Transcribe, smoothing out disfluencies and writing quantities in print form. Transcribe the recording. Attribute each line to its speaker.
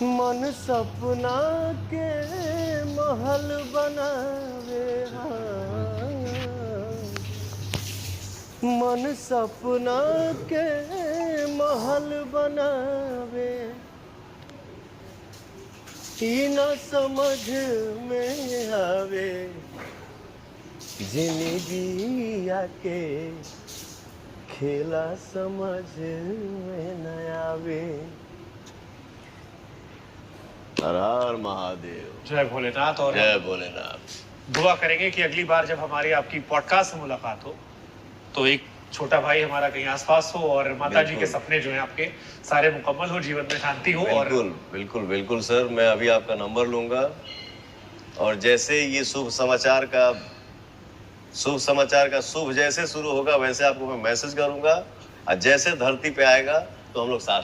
Speaker 1: मन सपना के महल बनावे हाँ। मन सपना के महल बनावे ई न समझ में आवे जिंदगी आके खेला समझ में न आवे। हर हर महादेव।
Speaker 2: जय भोलेनाथ। और
Speaker 1: जय भोलेनाथ।
Speaker 2: दुआ करेंगे कि अगली बार जब हमारी आपकी पॉडकास्ट में मुलाकात हो तो एक छोटा भाई हमारा कहीं आसपास हो और माता जी के सपने जो हैं आपके सारे मुकम्मल हो, जीवन में शांति हो।
Speaker 1: बिल्कुल
Speaker 2: और
Speaker 1: बिल्कुल बिल्कुल सर, मैं अभी आपका नंबर लूंगा और जैसे ये शुभ समाचार का शुभ जैसे शुरू होगा वैसे आपको मैं मैसेज करूंगा और जैसे धरती पे आएगा तो हम लोग साथ